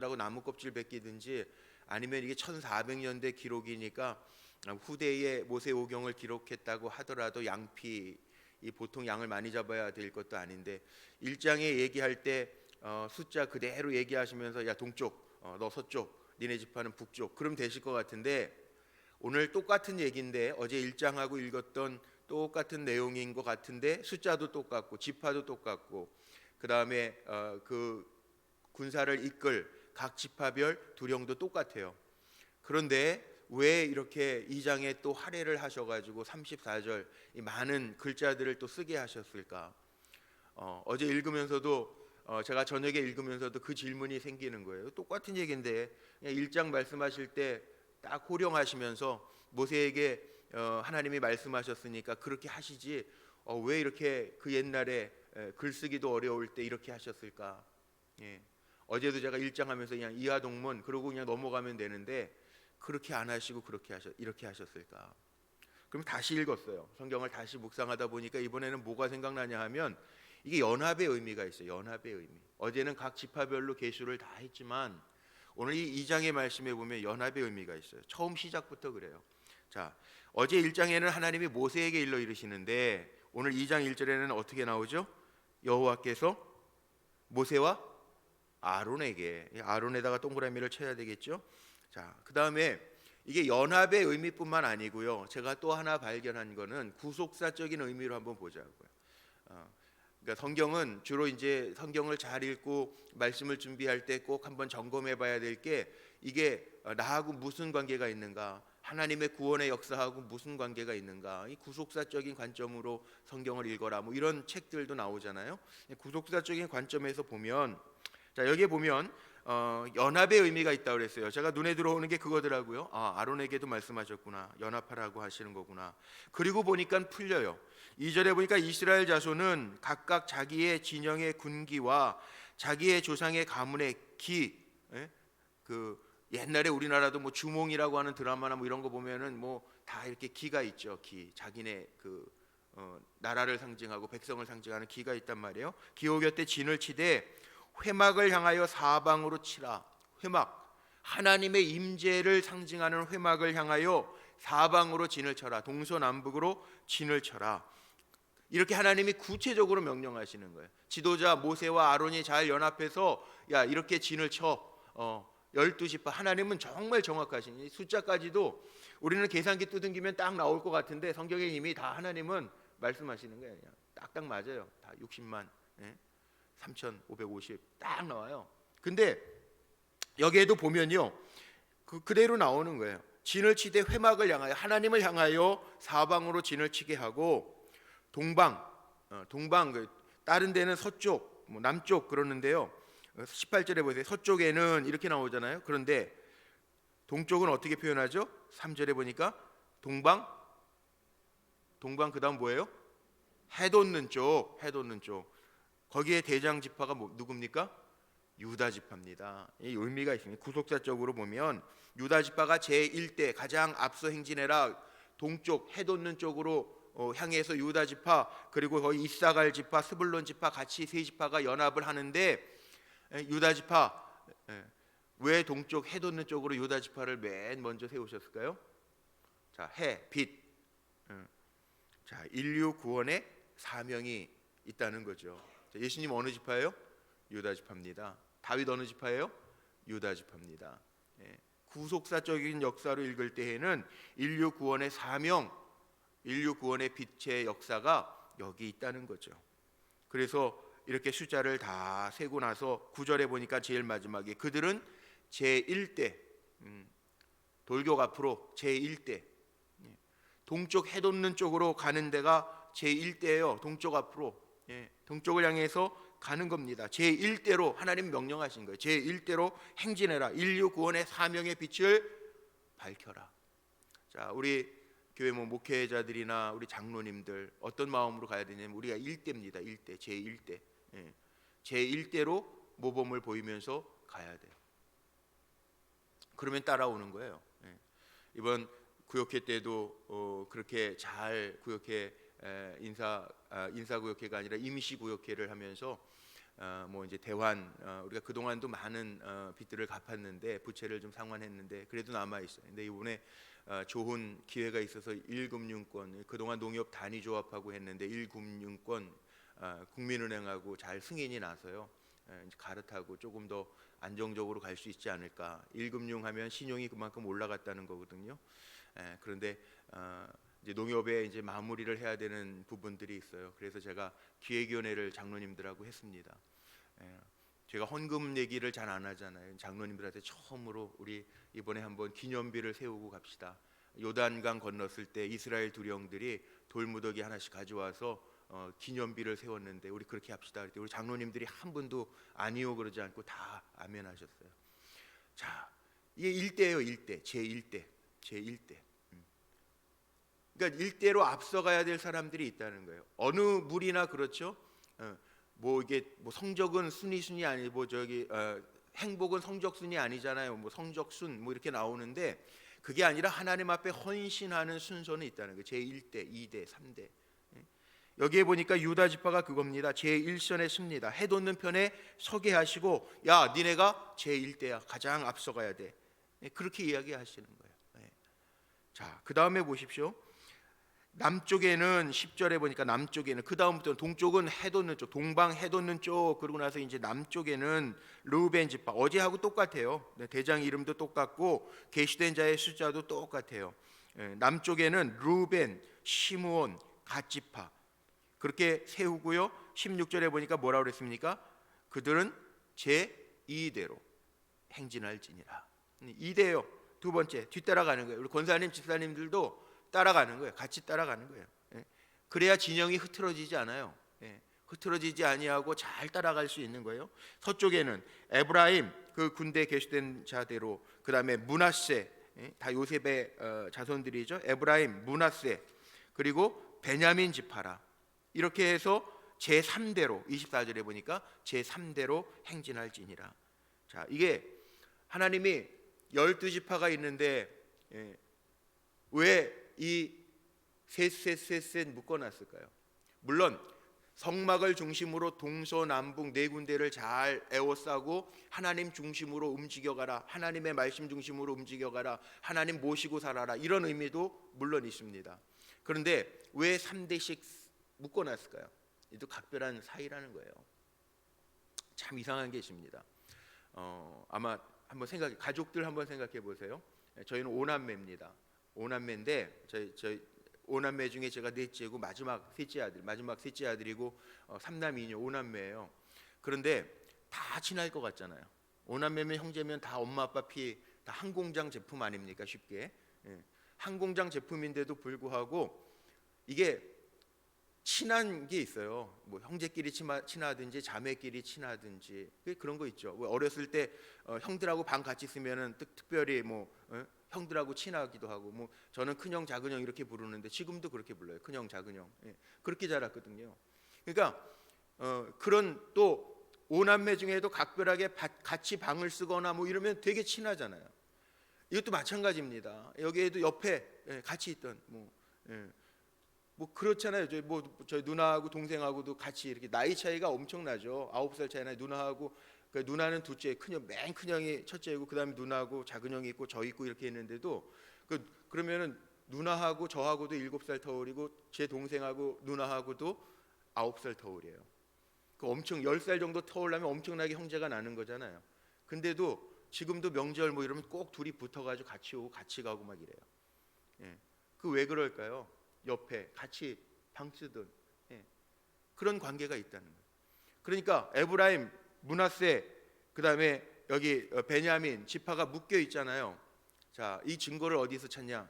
라고 나무 껍질 벗기든지, 아니면 이게 1400년대 기록이니까 후대의 모세오경을 기록했다고 하더라도 양피, 이 보통 양을 많이 잡아야 될 것도 아닌데 1장에 얘기할 때 숫자 그대로 얘기하시면서 야 동쪽, 너 서쪽, 니네 지파는 북쪽, 그럼 되실 것 같은데, 오늘 똑같은 얘기인데 어제 1장하고 읽었던 똑같은 내용인 것 같은데 숫자도 똑같고 지파도 똑같고, 그 다음에 그 군사를 이끌 각 지파별 두령도 똑같아요. 그런데 왜 이렇게 2장에 또 할애를 하셔가지고 34절 이 많은 글자들을 또 쓰게 하셨을까? 어제 읽으면서도 제가 저녁에 읽으면서도 그 질문이 생기는 거예요. 똑같은 얘기인데 1장 말씀하실 때 딱 호령하시면서 모세에게 하나님이 말씀하셨으니까 그렇게 하시지, 왜 이렇게 그 옛날에 글쓰기도 어려울 때 이렇게 하셨을까? 예. 어제도 제가 1장 하면서 그냥 이하동문 그러고 그냥 넘어가면 되는데 그렇게 안 하시고 이렇게 하셨을까? 그럼 다시 읽었어요. 성경을 다시 묵상하다 보니까 이번에는 뭐가 생각나냐 하면 이게 연합의 의미가 있어요. 연합의 의미. 어제는 각 지파별로 계수를 다 했지만 오늘 이 2장의 말씀에 보면 연합의 의미가 있어요. 처음 시작부터 그래요. 자, 어제 1장에는 하나님이 모세에게 일러 이르시는데 오늘 2장 1절에는 어떻게 나오죠? 여호와께서 모세와 아론에게, 아론에다가 동그라미를 쳐야 되겠죠. 자, 그 다음에 이게 연합의 의미뿐만 아니고요. 제가 또 하나 발견한 거는 구속사적인 의미로 한번 보자고요. 그러니까 성경은 주로 이제 성경을 잘 읽고 말씀을 준비할 때 꼭 한번 점검해 봐야 될 게, 이게 나하고 무슨 관계가 있는가, 하나님의 구원의 역사하고 무슨 관계가 있는가, 이 구속사적인 관점으로 성경을 읽어라, 뭐 이런 책들도 나오잖아요. 구속사적인 관점에서 보면, 자 여기에 보면 연합의 의미가 있다고 그랬어요. 제가 눈에 들어오는 게 그거더라고요. 아론에게도 말씀하셨구나, 연합하라고 하시는 거구나. 그리고 보니까 풀려요. 2절에 보니까 이스라엘 자손은 각각 자기의 진영의 군기와 자기의 조상의 가문의 기, 그 옛날에 우리나라도 뭐 주몽이라고 하는 드라마나 뭐 이런 거 보면은 뭐 다 이렇게 기가 있죠. 기, 자기네 그 나라를 상징하고 백성을 상징하는 기가 있단 말이에요. 기호 곁에 진을 치되 회막을 향하여 사방으로 치라. 회막, 하나님의 임재를 상징하는 회막을 향하여 사방으로 진을 쳐라. 동서남북으로 진을 쳐라. 이렇게 하나님이 구체적으로 명령하시는 거예요. 지도자 모세와 아론이 잘 연합해서 야 이렇게 진을 쳐. 12지파, 하나님은 정말 정확하신, 숫자까지도 우리는 계산기 두둥기면 딱 나올 것 같은데 성경에 이미 다 하나님은 말씀하시는 거예요. 그냥 딱딱 맞아요. 다 60만 3,550 딱 나와요. 근데 여기에도 보면요, 그대로 나오는 거예요. 진을 치되 회막을 향하여, 하나님을 향하여 사방으로 진을 치게 하고, 동방, 다른 데는 서쪽, 뭐 남쪽 그러는데요. 18절에 보세요. 서쪽에는 이렇게 나오잖아요. 그런데 동쪽은 어떻게 표현하죠? 3절에 보니까 동방 그다음 뭐예요? 해돋는 쪽. 거기에 대장 지파가 누굽니까? 유다 지파입니다. 이 의미가 있습니다. 구속사적으로 보면 유다 지파가 제1대 가장 앞서 행진해라. 동쪽 해돋는 쪽으로 향해서 유다 지파, 그리고 거기 이사갈 지파, 스불론 지파 같이 세 지파가 연합을 하는데, 유다 지파, 왜 동쪽 해돋는 쪽으로 유다 지파를 맨 먼저 세우셨을까요? 자, 해, 빛. 자, 인류 구원의 사명이 있다는 거죠. 자, 예수님 어느 지파예요? 유다 지파입니다. 다윗 어느 지파예요? 유다 지파입니다. 구속사적인 역사로 읽을 때에는 인류 구원의 사명, 인류 구원의 빛의 역사가 여기 있다는 거죠. 그래서 이렇게 숫자를 다 세고 나서 9절에 보니까 제일 마지막에 그들은 제1대, 돌격 앞으로 제1대, 동쪽 해돋는 쪽으로 가는 데가 제1대예요. 동쪽 앞으로, 동쪽을 향해서 가는 겁니다. 제1대로 하나님 명령하신 거예요. 제1대로 행진해라. 인류 구원의 사명의 빛을 밝혀라. 자, 우리 교회 목회자들이나 우리 장로님들 어떤 마음으로 가야 되냐면 우리가 1대입니다. 1대, 제1대. 제1대로 모범을 보이면서 가야 돼요. 그러면 따라오는 거예요. 이번 구역회 때도 그렇게 잘 구역회 인사구역회가 아니라 임시구역회를 하면서 뭐 이제 대환 우리가 그 동안도 많은 빚들을 갚았는데 부채를 좀 상환했는데 그래도 남아 있어요. 근데 이번에 좋은 기회가 있어서 1금융권 그동안 농협 단위조합하고 했는데 1금융권 국민은행하고 잘 승인이 나서요. 이제 갈아타고 조금 더 안정적으로 갈 수 있지 않을까. 1금융 하면 신용이 그만큼 올라갔다는 거거든요. 그런데 이제 농협에 이제 마무리를 해야 되는 부분들이 있어요. 그래서 제가 기획위원회를 장로님들하고 했습니다. 제가 헌금 얘기를 잘 안 하잖아요. 장로님들한테 처음으로 우리 이번에 한번 기념비를 세우고 갑시다. 요단강 건넜을 때 이스라엘 두령들이 돌무더기 하나씩 가져와서 기념비를 세웠는데 우리 그렇게 합시다. 그때 우리 장로님들이 한 분도 아니요 그러지 않고 다 아멘하셨어요. 자, 이게 일대예요. 일대, 제1대, 제1대. 그러니까 일대로 앞서가야 될 사람들이 있다는 거예요. 어느 물이나 그렇죠. 뭐 이게 뭐 성적은 순위 아니고 뭐 저기 행복은 성적 순위 아니잖아요. 뭐 성적순 뭐 이렇게 나오는데 그게 아니라 하나님 앞에 헌신하는 순서는 있다는 거예요. 제1대, 2대, 3대. 여기에 보니까 유다 지파가 그겁니다. 제1선에 씁니다. 해돋는 편에 서게 하시고 야 니네가 제1대야. 가장 앞서가야 돼. 그렇게 이야기하시는 거예요. 자, 그 다음에 보십시오. 남쪽에는 10절에 보니까 남쪽에는 그 다음부터 동쪽은 해돋는 쪽, 동방 해돋는 쪽 그러고 나서 이제 남쪽에는 르우벤 지파 어제하고 똑같아요. 대장 이름도 똑같고 계시된 자의 숫자도 똑같아요. 남쪽에는 르우벤, 시므온, 갓 지파 그렇게 세우고요. 16절에 보니까 뭐라고 그랬습니까? 그들은 제2대로 행진할지니라. 2대요. 두 번째 뒤따라가는 거예요. 우리 권사님, 집사님들도 따라가는 거예요. 같이 따라가는 거예요. 그래야 진영이 흐트러지지 않아요. 흐트러지지 아니하고 잘 따라갈 수 있는 거예요. 서쪽에는 에브라임 그 군대 계시된 자대로 그 다음에 므낫세 다 요셉의 자손들이죠. 에브라임, 므낫세 그리고 베냐민 지파라 이렇게 해서 제3대로 24절에 보니까 제3대로 행진할지니라. 자, 이게 하나님이 12지파가 있는데 왜 이 셋 묶어놨을까요? 물론 성막을 중심으로 동서남북 네 군데를 잘 에워싸고 하나님 중심으로 움직여가라, 하나님의 말씀 중심으로 움직여가라, 하나님 모시고 살아라 이런 의미도 물론 있습니다. 그런데 왜 3대씩 묶어놨을까요? 이도 각별한 사이라는 거예요. 참 이상한 게 있습니다. 아마 한번 가족들 한번 생각해 보세요. 저희는 5남매입니다. 5남매인데 저희 5남매 중에 제가 넷째고 마지막 셋째 아들이고 3남 2녀 5남매예요. 그런데 다 친할 것 같잖아요. 5남매면 형제면 다 엄마 아빠 피 다 한 공장 제품 아닙니까? 쉽게 한 공장 제품인데도 불구하고 이게 친한 게 있어요. 뭐 형제끼리 친하든지 자매끼리 친하든지 그런 거 있죠. 어렸을 때 형들하고 방 같이 있으면은 특별히 뭐 형들하고 친하기도 하고 뭐 저는 큰형 작은형 이렇게 부르는데 지금도 그렇게 불러요. 큰형 작은형 그렇게 자랐거든요. 그러니까 그런 또 5남매 중에도 각별하게 같이 방을 쓰거나 뭐 이러면 되게 친하잖아요. 이것도 마찬가지입니다. 여기에도 옆에 같이 있던 뭐 그렇잖아요. 저희 누나하고 동생하고도 같이 이렇게 나이 차이가 엄청나죠. 9살 차이 나요. 누나하고 그 누나는 둘째, 맨 큰형이 첫째이고 그다음에 누나하고 작은 형이 있고 저 있고 이렇게 있는데도 그러면은 누나하고 저하고도 7살 터울이고 제 동생하고 누나하고도 9살 터울이에요. 그 엄청 10살 정도 터울라면 엄청나게 형제가 나는 거잖아요. 근데도 지금도 명절 뭐 이러면 꼭 둘이 붙어가지고 같이 오고 같이 가고 막 이래요. 그 왜 그럴까요? 옆에 같이 방 쓰던 그런 관계가 있다는 거예요. 그러니까 에브라임, 므낫세 그다음에 여기 베냐민 지파가 묶여 있잖아요. 자, 이 증거를 어디서 찾냐?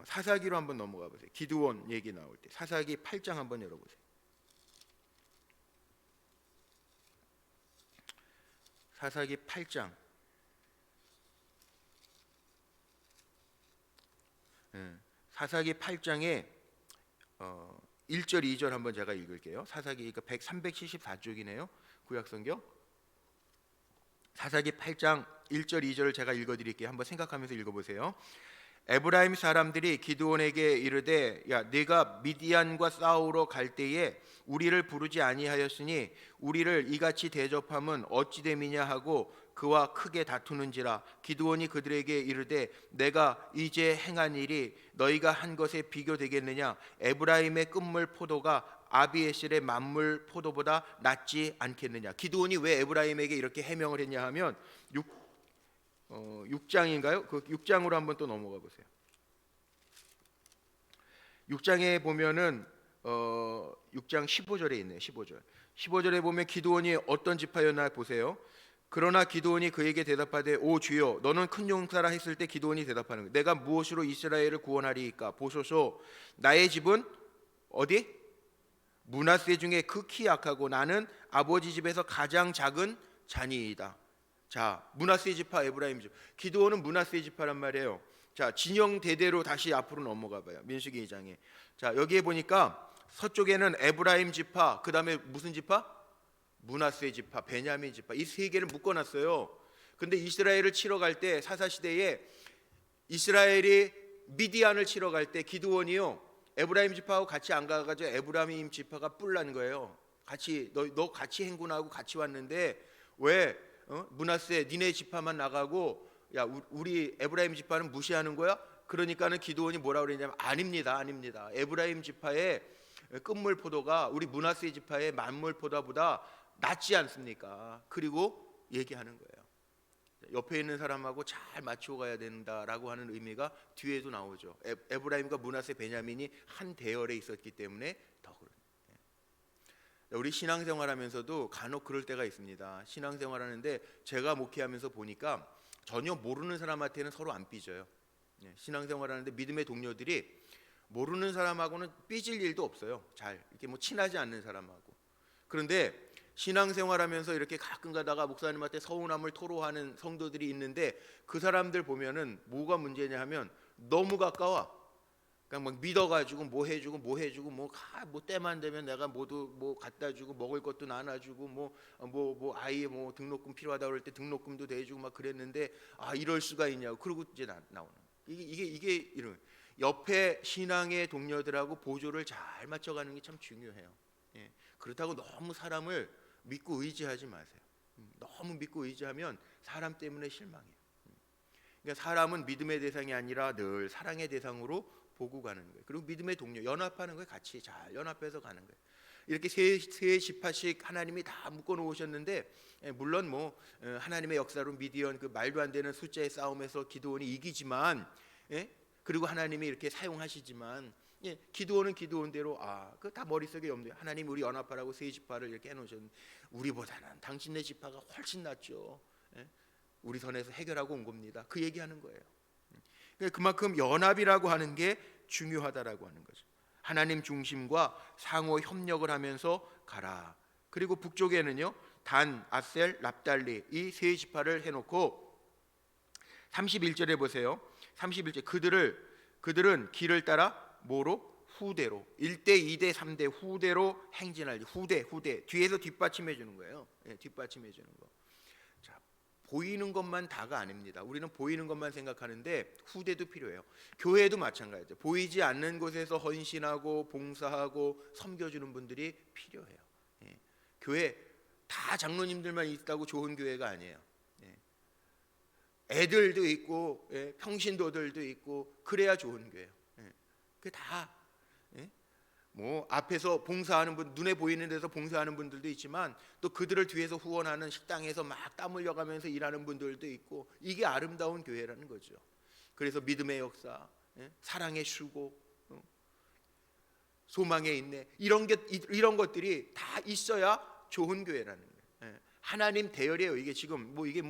사사기로 한번 넘어가 보세요. 기드온 얘기 나올 때 사사기 8장 한번 열어보세요. 사사기 8장 사사기 8장에 1절 2절 한번 제가 읽을게요. 사사기 374쪽이네요. 구약성경 사사기 8장 1절 2절을 제가 읽어드릴게요. 한번 생각하면서 읽어보세요. 에브라임 사람들이 기드온에게 이르되 야 네가 미디안과 싸우러 갈 때에 우리를 부르지 아니하였으니 우리를 이같이 대접함은 어찌 됨이냐 하고 그와 크게 다투는지라. 기드온이 그들에게 이르되 내가 이제 행한 일이 너희가 한 것에 비교되겠느냐. 에브라임의 끝물 포도가 아비에셀의 만물 포도보다 낫지 않겠느냐. 기드온이 왜 에브라임에게 이렇게 해명을 했냐 하면 6장인가요? 그 6장으로 한번 또 넘어가 보세요. 6장에 보면은 6장 15절에 있네요. 15절에 보면 기드온이 어떤 지파였나 보세요. 그러나 기드온이 그에게 대답하되 오 주여 너는 큰 용사라 했을 때 기드온이 대답하는 거예요. 내가 무엇으로 이스라엘을 구원하리이까. 보소서 나의 집은 어디? 므낫세 중에 극히 약하고 나는 아버지 집에서 가장 작은 자니이다. 자, 므낫세 지파, 에브라임 지파. 기드온은 므낫세 지파란 말이에요. 자, 진영 대대로 다시 앞으로 넘어가 봐요. 민수기 2장에. 자, 여기에 보니까 서쪽에는 에브라임 지파, 그다음에 무슨 지파? 므낫세 지파, 베냐민 지파. 이 세 개를 묶어 놨어요. 근데 이스라엘을 치러 갈 때 사사 시대에 이스라엘이 미디안을 치러 갈 때 기드온이요. 에브라임 지파하고 같이 안 가가지고 에브라임 지파가 뿔난 거예요. 같이 너 같이 행군하고 같이 왔는데 왜 므낫세 니네 지파만 나가고 야 우리 에브라임 지파는 무시하는 거야? 그러니까는 기드온이 뭐라 그러냐면 아닙니다. 에브라임 지파의 끝물 포도가 우리 므낫세 지파의 만물 포도보다 낫지 않습니까? 그리고 얘기하는 거예요. 옆에 있는 사람하고 잘 맞추어 가야 된다라고 하는 의미가 뒤에도 나오죠. 에브라임과 므낫세 베냐민이 한 대열에 있었기 때문에 더 그런. 우리 신앙생활하면서도 간혹 그럴 때가 있습니다. 신앙생활하는데 제가 목회하면서 보니까 전혀 모르는 사람한테는 서로 안 삐져요. 신앙생활하는데 믿음의 동료들이 모르는 사람하고는 삐질 일도 없어요. 잘 이렇게 뭐 친하지 않는 사람하고. 그런데 신앙생활하면서 이렇게 가끔 가다가 목사님한테 서운함을 토로하는 성도들이 있는데 그 사람들 보면은 뭐가 문제냐 하면 너무 가까워. 그러니까 막 믿어가지고 뭐 해주고 뭐 때만 되면 내가 모두 뭐 갖다 주고 먹을 것도 나눠주고 뭐 아이 뭐 등록금 필요하다 그럴 때 등록금도 대주고 막 그랬는데 아 이럴 수가 있냐고. 그러고 이제 나오는 이게 이런 옆에 신앙의 동료들하고 보조를 잘 맞춰가는 게 참 중요해요. 예. 그렇다고 너무 사람을 믿고 의지하지 마세요. 너무 믿고 의지하면 사람 때문에 실망해요. 그러니까 사람은 믿음의 대상이 아니라 늘 사랑의 대상으로 보고 가는 거예요. 그리고 믿음의 동료 연합하는 거예요. 같이 잘 연합해서 가는 거예요. 이렇게 세 지파씩 하나님이 다 묶어 놓으셨는데 물론 뭐 하나님의 역사로 미디안 그 말도 안 되는 숫자의 싸움에서 기드온이 이기지만 그리고 하나님이 이렇게 사용하시지만 기드온은 기드온대로 그 다 머릿속에 없네요. 하나님 우리 연합하라고 세 지파를 이렇게 해놓으셨는데 우리보다는 당신네 지파가 훨씬 낫죠. 우리 선에서 해결하고 온 겁니다. 그 얘기하는 거예요. 그만큼 연합이라고 하는 게 중요하다라고 하는 거죠. 하나님 중심과 상호 협력을 하면서 가라. 그리고 북쪽에는요 단, 아셀, 납달리 이 세 지파를 해놓고 31절에 보세요. 31절 그들은 길을 따라 뭐로? 후대로 1대 2대 3대 후대로 행진하리. 후대 뒤에서 뒷받침해 주는 거예요. 뒷받침해 주는 거. 자, 보이는 것만 다가 아닙니다. 우리는 보이는 것만 생각하는데 후대도 필요해요. 교회도 마찬가지죠. 보이지 않는 곳에서 헌신하고 봉사하고 섬겨주는 분들이 필요해요. 교회 다 장로님들만 있다고 좋은 교회가 아니에요. 애들도 있고 평신도들도 있고 그래야 좋은 교회예요. 그 다 뭐 앞에서 봉사하는 분 눈에 보이는 데서 봉사하는 분들도 있지만 또 그들을 뒤에서 후원하는 식당에서 막 땀 흘려가면서 일하는 분들도 있고 이게 아름다운 교회라는 거죠. 그래서 믿음의 역사, 사랑의 수고, 소망의 인내 이런 것들이 다 있어야 좋은 교회라는 거예요. 하나님 대열이에요. 이게 지금 이게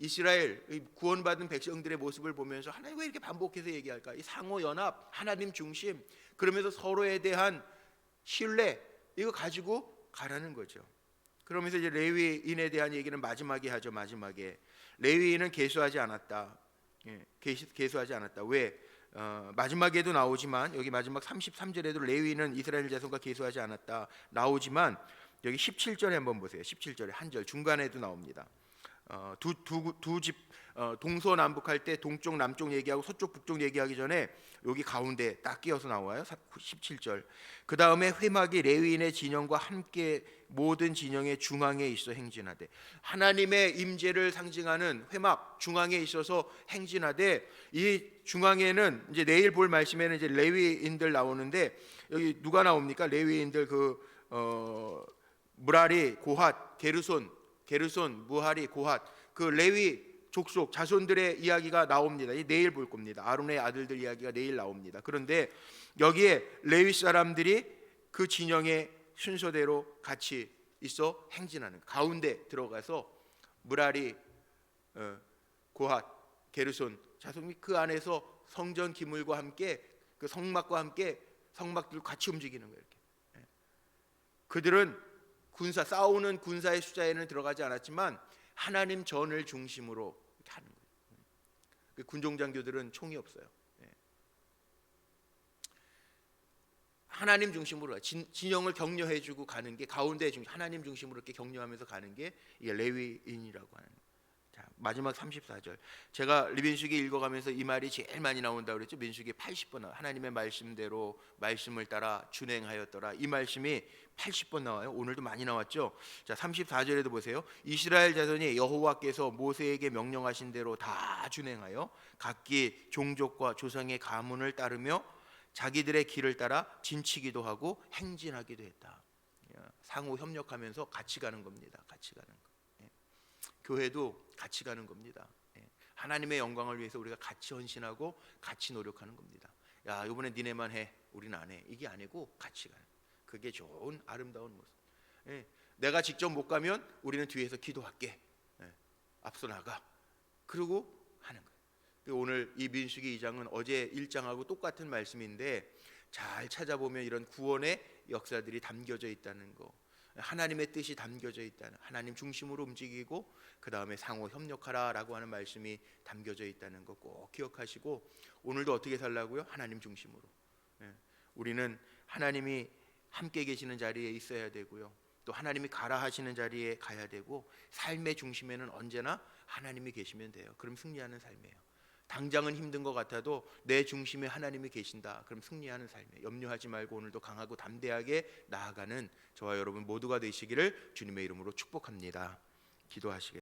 이스라엘 구원받은 백성들의 모습을 보면서 하나님 왜 이렇게 반복해서 얘기할까? 이 상호 연합, 하나님 중심, 그러면서 서로에 대한 신뢰 이거 가지고 가라는 거죠. 그러면서 이제 레위인에 대한 얘기는 마지막에 하죠. 마지막에 레위인은 계수하지 않았다. 계수하지 않았다. 왜? 마지막에도 나오지만 여기 마지막 33절에도 레위인은 이스라엘 자손과 계수하지 않았다 나오지만 여기 17절에 한번 보세요. 17절에 한 절 중간에도 나옵니다. 두 집 동서남북할 때 동쪽 남쪽 얘기하고 서쪽 북쪽 얘기하기 전에 여기 가운데 딱 끼어서 나와요. 17절. 그 다음에 회막이 레위인의 진영과 함께 모든 진영의 중앙에 있어 행진하되, 하나님의 임재를 상징하는 회막 중앙에 있어서 행진하되, 이 중앙에는 이제 내일 볼 말씀에는 이제 레위인들 나오는데, 여기 누가 나옵니까? 레위인들 무라리, 고핫, 게르손, 무하리, 고핫, 그 레위 족속 자손들의 이야기가 나옵니다. 내일 볼 겁니다. 아론의 아들들 이야기가 내일 나옵니다. 그런데 여기에 레위 사람들이 그 진영의 순서대로 같이 있어 행진하는, 가운데 들어가서 무라리, 고핫, 게르손 자손이 그 안에서 성전 기물과 함께, 그 성막과 함께 성막들 같이 움직이는 거예요. 이렇게. 그들은 싸우는 군사의 숫자에는 들어가지 않았지만 하나님 전을 중심으로 이렇게 하는 거예요. 군종 장교들은 총이 없어요. 하나님 중심으로 진영을 격려해주고 가는 게, 가운데 하나님 중심으로 이렇게 격려하면서 가는 게 이게 레위인이라고 하는 거예요. 자, 마지막 34절. 제가 민수기 읽어가면서 이 말이 제일 많이 나온다고 그랬죠. 민수기 80번 나와요. 하나님의 말씀대로 말씀을 따라 준행하였더라. 이 말씀이 80번 나와요. 오늘도 많이 나왔죠. 자, 34절에도 보세요. 이스라엘 자손이 여호와께서 모세에게 명령하신 대로 다 준행하여 각기 종족과 조상의 가문을 따르며 자기들의 길을 따라 진치기도 하고 행진하기도 했다. 상호 협력하면서 같이 가는 겁니다. 같이 가는 거. 교회도 같이 가는 겁니다. 하나님의 영광을 위해서 우리가 같이 헌신하고 같이 노력하는 겁니다. 야, 이번에 니네만 해, 우리는 안 해, 이게 아니고 같이 가는, 그게 좋은 아름다운 모습. 내가 직접 못 가면 우리는 뒤에서 기도할게, 앞서 나가, 그러고 하는 거예요. 오늘 이 민수기 2장은 어제 1장하고 똑같은 말씀인데, 잘 찾아보면 이런 구원의 역사들이 담겨져 있다는 거, 하나님의 뜻이 담겨져 있다는, 하나님 중심으로 움직이고 그 다음에 상호 협력하라라고 하는 말씀이 담겨져 있다는 거 꼭 기억하시고, 오늘도 어떻게 살라고요? 하나님 중심으로. 우리는 하나님이 함께 계시는 자리에 있어야 되고요, 또 하나님이 가라 하시는 자리에 가야 되고, 삶의 중심에는 언제나 하나님이 계시면 돼요. 그럼 승리하는 삶이에요. 당장은 힘든 것 같아도 내 중심에 하나님이 계신다, 그럼 승리하는 삶이에요. 염려하지 말고 오늘도 강하고 담대하게 나아가는 저와 여러분 모두가 되시기를 주님의 이름으로 축복합니다. 기도하시겠습니다.